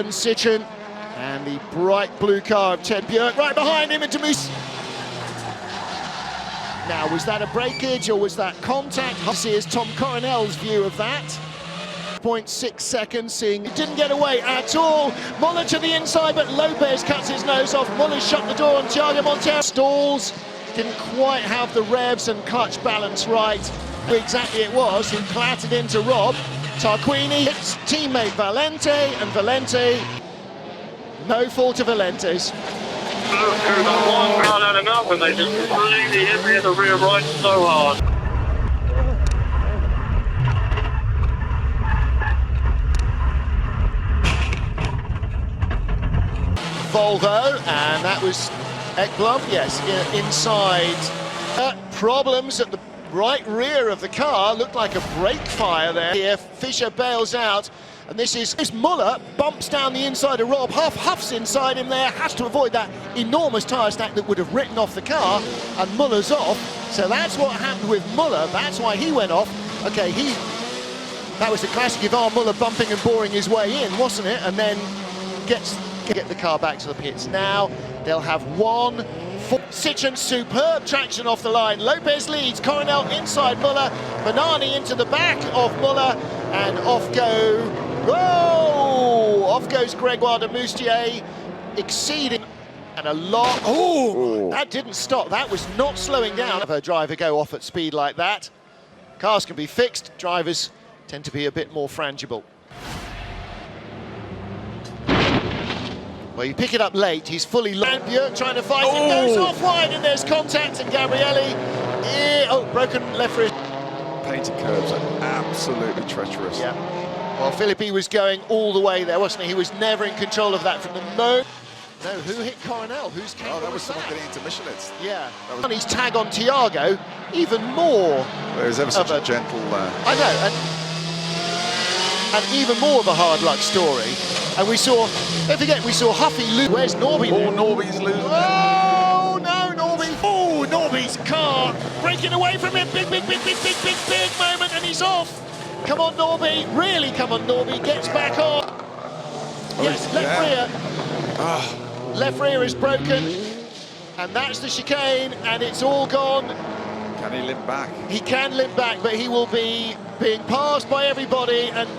Sitchin and the bright blue car of Ted Björk right behind him into Moose. Now, was that a breakage or was that contact? Here's Tom Coronel's view of that. 0.6 seconds, seeing it didn't get away at all. Muller to the inside, but Lopez cuts his nose off. Muller shut the door on Thiago Monteiro. Stalls, didn't quite have the revs and clutch balance right. Who exactly it was who clattered into Rob. Tarquini hits teammate Valente, and Valente, no fault of Valente's. One car had enough and they just completely hit me in the rear right so hard. Volvo, and that was Ekblom, yes, inside. Problems at the right rear of the car, looked like a brake fire there. Here, Fischer bails out, and this is Muller, bumps down the inside of Rob, huffs inside him there, has to avoid that enormous tyre stack that would have written off the car, and Muller's off. So that's what happened with Muller, that's why he went off. Okay, that was the classic Yvan Muller bumping and boring his way in, wasn't it? And then get the car back to the pits. Now they'll have one. Sitchin, superb traction off the line. Lopez leads, Coronel inside Muller, Banani into the back of Muller, and off goes Gregoire de Moustier, exceeding, and a lot. That didn't stop, that was not slowing down. Have a driver go off at speed like that. Cars can be fixed, drivers tend to be a bit more frangible. Well, you pick it up late, he's fully low. Björk trying to fight him, goes off wide, and there's contact, and Gabrielli, broken left wrist. Painted curbs are absolutely treacherous. Yeah. Well, Philippi was going all the way there, wasn't he? He was never in control of that from the moment. No, who hit Coronel? Who's came? Oh, that was someone getting into Michelin's. Yeah. And his tag on Thiago, even more. Well, it was ever such a gentle. I know, and even more of a hard luck story. And we saw, don't forget, we saw Huffy lose. Where's Norby? Norby's losing. Oh, no, Norby. Oh, Norby's car breaking away from him. Big moment, and he's off. Come on, Norby. Really, come on, Norby. Gets back on. Yes, left rear. Left rear is broken. And that's the chicane, and it's all gone. Can he limp back? He can limp back, but he will be being passed by everybody, and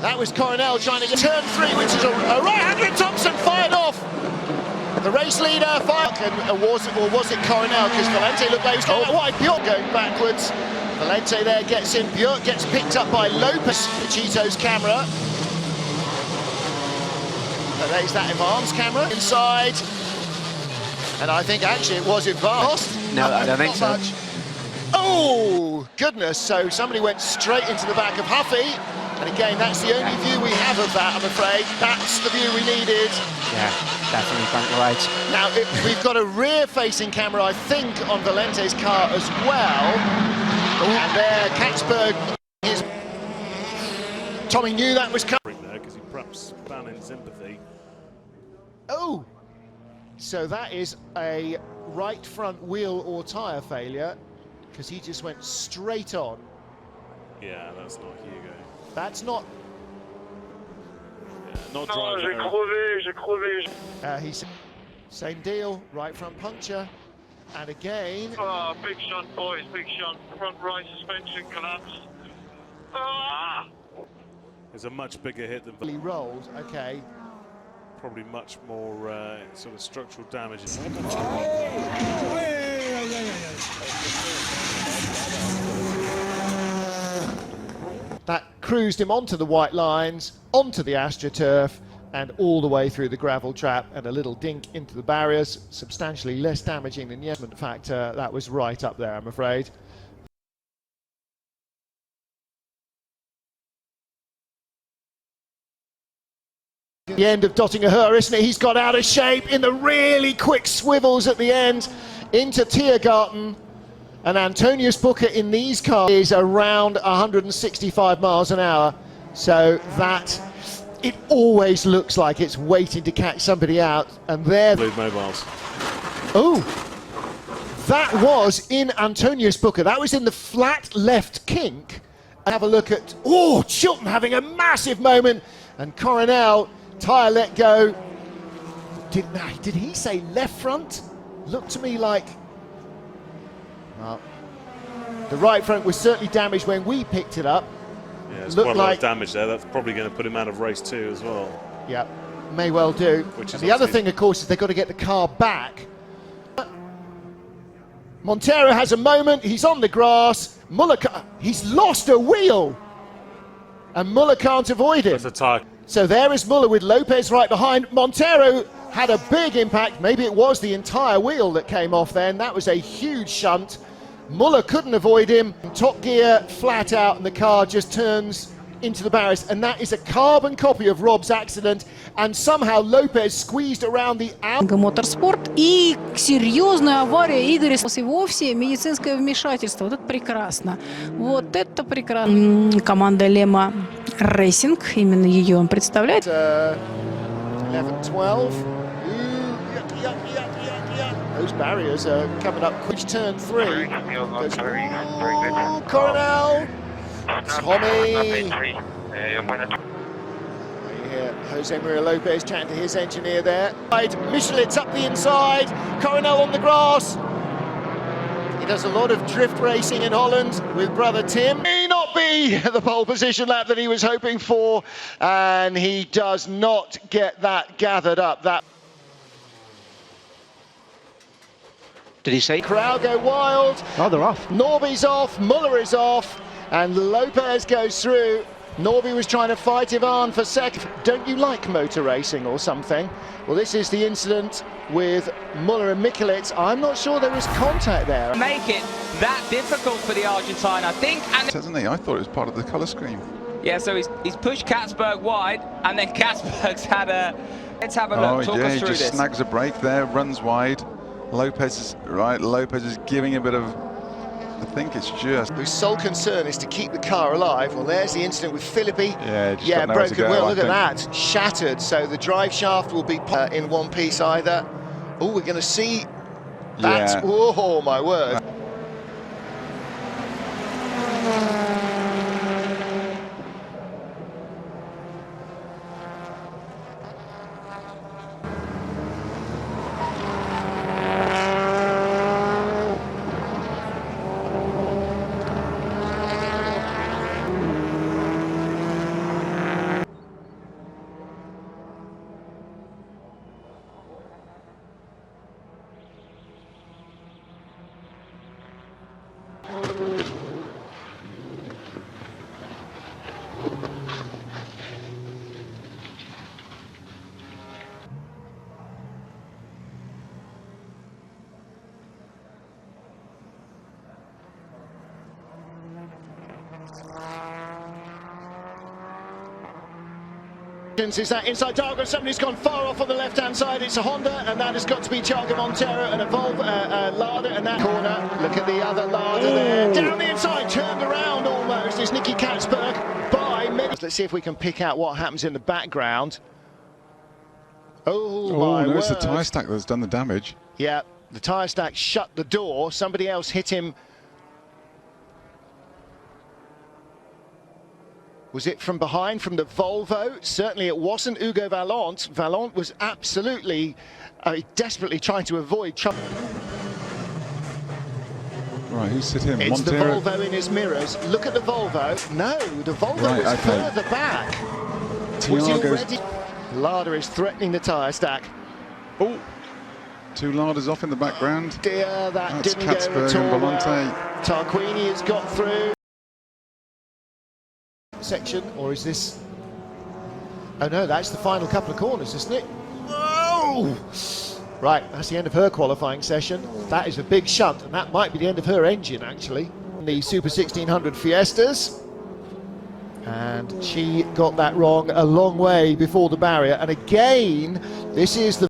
that was Coronel trying to get turn 3, which is a right-hander, and Thompson fired off. The race leader fired, or was it Coronel? Because Valente looked like he was going wide. Björk going backwards. Valente there gets in. Björk gets picked up by Lopez, Chito's camera. So there's that Ivan's camera inside. And I think actually it was Ivan. No, I don't think so. Much. Oh, goodness. So somebody went straight into the back of Huffy. And again, that's the only view we have of that, I'm afraid. That's the view we needed. Yeah, definitely front right. Now, we've got a rear-facing camera, I think, on Valente's car as well. And there, Katzberg is... Tommy knew that was coming. Because he perhaps found in sympathy. Oh, so that is a right front wheel or tyre failure, because he just went straight on. Yeah, that's not Hugo. That's not... Yeah, not driving. J'ai He's same deal, right front puncture, and again... Oh, big shunt, boys, big shunt. Front right suspension collapsed. Ah! It's a much bigger hit than... He rolled, okay. Probably much more sort of structural damage. That cruised him onto the white lines, onto the AstroTurf, and all the way through the gravel trap, and a little dink into the barriers, substantially less damaging than the estimate factor. That was right up there, I'm afraid. The end of Dottinger, isn't it? He's got out of shape in the really quick swivels at the end into Tiergarten. And Antonius Booker in these cars is around 165 miles an hour. So that, it always looks like it's waiting to catch somebody out. And there... Blue mobiles. Oh, that was in Antonius Booker. That was in the flat left kink. Have a look at, Chilton having a massive moment. And Coronel Tyre let go. Did he say left front? Looked to me like... Well, the right front was certainly damaged when we picked it up. Yeah, there's Looked quite a lot like- of damage there. That's probably going to put him out of race 2 as well. Yeah, may well do. Which is the other obviously- thing, of course, is they've got to get the car back. Montero has a moment, he's on the grass. He's lost a wheel. And Muller can't avoid him. That's a tyre. So there is Muller with Lopez right behind. Montero had a big impact. Maybe it was the entire wheel that came off then. That was a huge shunt. Muller couldn't avoid him. Top gear flat out and the car just turns into the barriers. And that is a carbon copy of Rob's accident. And somehow Lopez squeezed around the out. Моторспорт и серьезная авария Игоря и вовсе медицинское вмешательство. Вот это прекрасно. Вот это прекрасно. Команда Лема Рейсинг, именно ее он представляет. 11-12. Those barriers are coming up. Quick turn 3. Goes, Coronel. Tommy. You hear Jose Maria Lopez chatting to his engineer there. Michelin's up the inside. Coronel on the grass. He does a lot of drift racing in Holland with brother Tim. May not be the pole position lap that he was hoping for, and he does not get that gathered up. That Did he say? crowd go wild. Oh, they're off. Norby's off, Muller is off, and Lopez goes through. Norby was trying to fight Ivan for second. Don't you like motor racing or something? Well, this is the incident with Muller and Michelit. I'm not sure there was contact there. Make it that difficult for the Argentine, I think. And Hasn't he? I thought it was part of the colour scheme. yeah, so he's pushed Katzberg wide, and then Katzberg's had a. Let's have a look. Talk yeah, us he through just this. snags a break there, runs wide. Lopez is right. Lopez is giving a bit of. I think it's just. Whose sole concern is to keep the car alive. Well, there's the incident with Philippi. Yeah, just got nowhere to broken go, wheel. I Look at think. that, shattered. So the drive shaft will be in one piece either. Oh, we're going to see that. Yeah. Oh my word. Is that inside target? Somebody's gone far off on the left-hand side. It's a Honda, and that has got to be Thiago Montero and a Lada in that corner. Look at the other Lada there. Down the inside, turned around almost. Is Nicky Katzberg by minutes. Let's see if we can pick out what happens in the background. Oh my no, word. it's the tyre stack that's done the damage. Yeah, the tyre stack shut the door. Somebody else hit him. Was it from behind, from the Volvo? Certainly it wasn't Hugo Vallant. Vallant was absolutely, desperately trying to avoid trouble. Right, who's hit him? It's Montero. the Volvo in his mirrors. Look at the Volvo. No, the Volvo Right, was okay. further back. Was he Thiago's. already? Lada is threatening the tyre stack. Oh, two Ladas off in the background. Dear, that That's didn't go Katzberg at all and well. Volante. Tarquini has got through. Section, or is this? Oh no, that's the final couple of corners, isn't it? Whoa! Right, that's the end of her qualifying session. That is a big shunt, and that might be the end of her engine actually. The Super 1600 Fiestas, and she got that wrong a long way before the barrier. And again, this is the